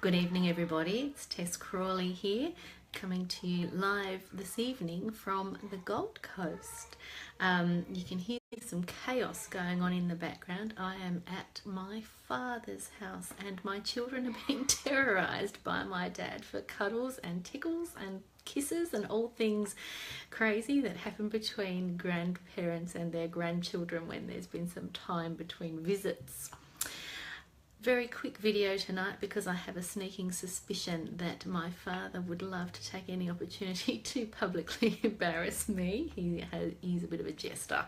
Good evening, everybody. It's Tess Crawley here, coming to you live this evening from the Gold Coast. You can hear some chaos going on in the background. I am at my father's house and my children are being terrorized by my dad for cuddles and tickles and kisses and all things crazy that happen between grandparents and their grandchildren when there's been some time between visits. Very quick video tonight because I have a sneaking suspicion that my father would love to take any opportunity to publicly embarrass me. He's a bit of a jester.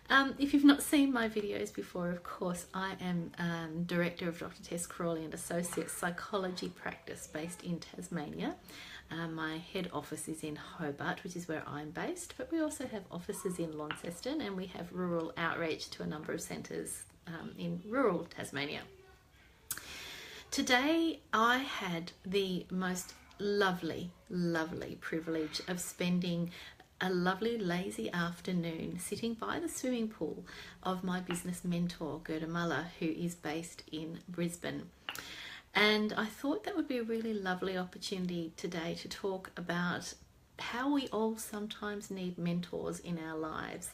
If you've not seen my videos before, of course, I am director of Dr. Tess Crawley and Associate Psychology Practice based in Tasmania. My head office is in Hobart, which is where I'm based, but we also have offices in Launceston and we have rural outreach to a number of centres in rural Tasmania. Today I had the most lovely privilege of spending a lovely lazy afternoon sitting by the swimming pool of my business mentor Gerda Muller, who is based in Brisbane. And I thought that would be a really lovely opportunity today to talk about how we all sometimes need mentors in our lives.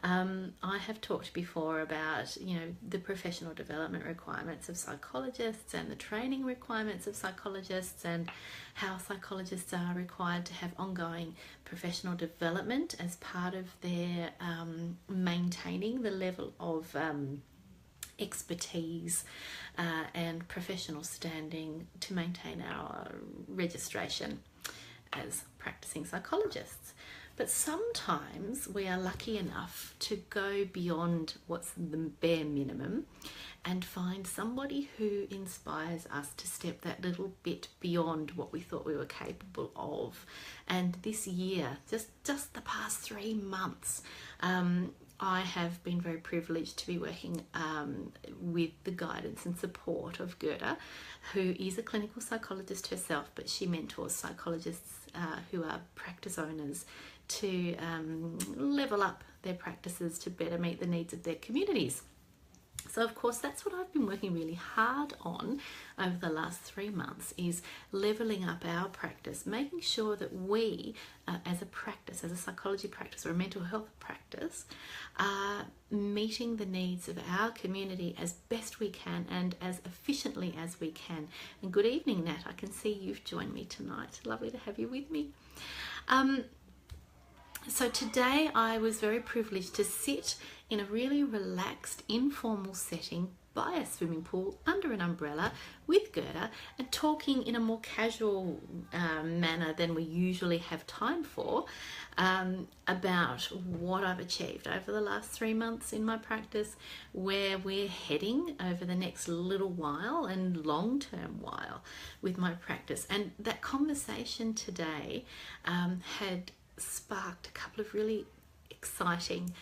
I have talked before about, the professional development requirements of psychologists and the training requirements of psychologists and how psychologists are required to have ongoing professional development as part of their maintaining the level of expertise and professional standing to maintain our registration as practicing psychologists. But sometimes we are lucky enough to go beyond what's the bare minimum and find somebody who inspires us to step that little bit beyond what we thought we were capable of. And this year, just the past 3 months, I have been very privileged to be working with the guidance and support of Gerda, who is a clinical psychologist herself, but she mentors psychologists who are practice owners to level up their practices to better meet the needs of their communities. So of course that's what I've been working really hard on over the last 3 months, is leveling up our practice, making sure that we as a practice, as a psychology practice or a mental health practice, are meeting the needs of our community as best we can and as efficiently as we can. And good evening, Nat. I can see you've joined me tonight. Lovely to have you with me. So today I was very privileged to sit in a really relaxed, informal setting by a swimming pool under an umbrella with Gerda and talking in a more casual manner than we usually have time for about what I've achieved over the last 3 months in my practice, where we're heading over the next little while and long-term while with my practice. And that conversation today had sparked a couple of really exciting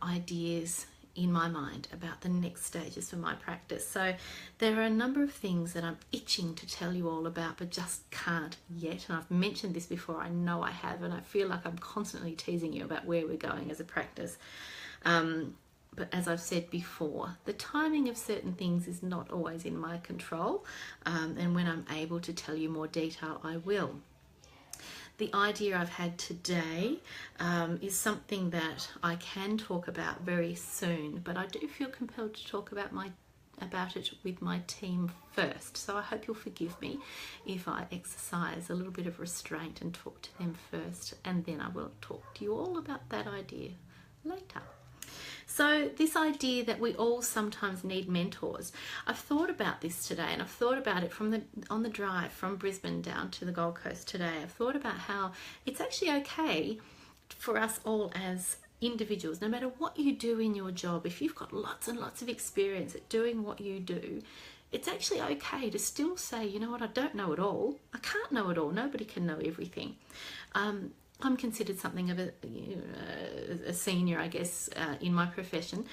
ideas in my mind about the next stages for my practice. So there are a number of things that I'm itching to tell you all about but just can't yet, and I've mentioned this before, I know I have, and I feel like I'm constantly teasing you about where we're going as a practice. But as I've said before, the timing of certain things is not always in my control, and when I'm able to tell you more detail, I will. The idea I've had today is something that I can talk about very soon, but I do feel compelled to talk about it with my team first. So I hope you'll forgive me if I exercise a little bit of restraint and talk to them first, and then I will talk to you all about that idea later. So this idea that we all sometimes need mentors, I've thought about this today, and I've thought about it on the drive from Brisbane down to the Gold Coast today. I've thought about how it's actually okay for us all as individuals, no matter what you do in your job, if you've got lots and lots of experience at doing what you do, it's actually okay to still say, you know what, I don't know it all. I can't know it all. Nobody can know everything. I'm considered something of a senior, I guess, in my profession.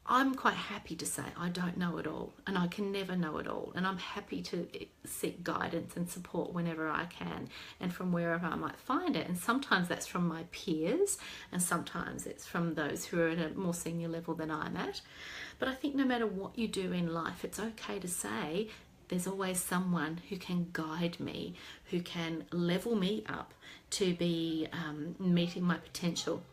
I'm quite happy to say I don't know it all, and I can never know it all, and I'm happy to seek guidance and support whenever I can and from wherever I might find it. And sometimes that's from my peers, and sometimes it's from those who are at a more senior level than I'm at. But I think no matter what you do in life, it's okay to say there's always someone who can guide me, who can level me up to be meeting my potential,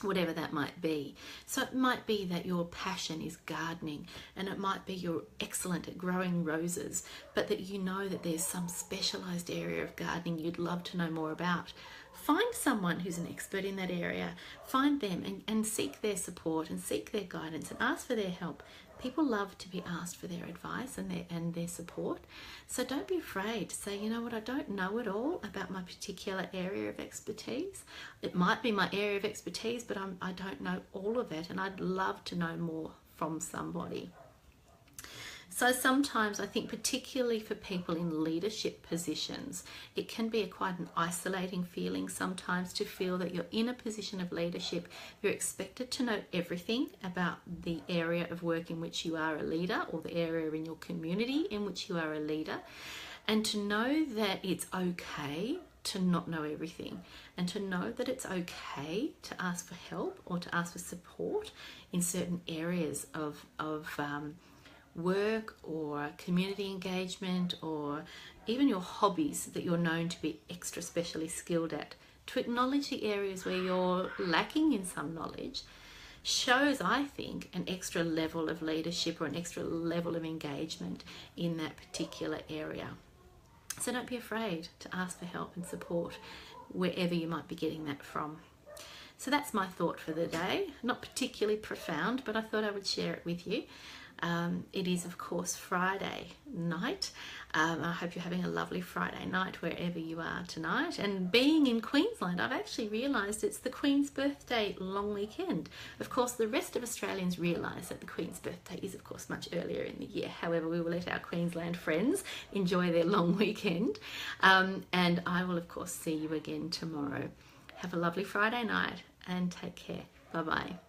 whatever that might be. So it might be that your passion is gardening, and it might be you're excellent at growing roses, but that you know that there's some specialized area of gardening you'd love to know more about. Find someone who's an expert in that area, find them and seek their support and seek their guidance and ask for their help. People love to be asked for their advice and their support. So don't be afraid to say, you know what, I don't know it all about my particular area of expertise. It might be my area of expertise, but I don't know all of it, and I'd love to know more from somebody. So sometimes I think, particularly for people in leadership positions, it can be quite an isolating feeling sometimes to feel that you're in a position of leadership. You're expected to know everything about the area of work in which you are a leader, or the area in your community in which you are a leader, and to know that it's okay to not know everything, and to know that it's okay to ask for help or to ask for support in certain areas of work or community engagement, or even your hobbies that you're known to be extra specially skilled at. To acknowledge the areas where you're lacking in some knowledge shows, I think, an extra level of leadership or an extra level of engagement in that particular area. So don't be afraid to ask for help and support wherever you might be getting that from. So that's my thought for the day. Not particularly profound, but I thought I would share it with you. It is, of course, Friday night. I hope you're having a lovely Friday night wherever you are tonight. And being in Queensland, I've actually realised it's the Queen's birthday long weekend. Of course, the rest of Australians realise that the Queen's birthday is, of course, much earlier in the year. However, we will let our Queensland friends enjoy their long weekend. And I will, of course, see you again tomorrow. Have a lovely Friday night and take care. Bye-bye.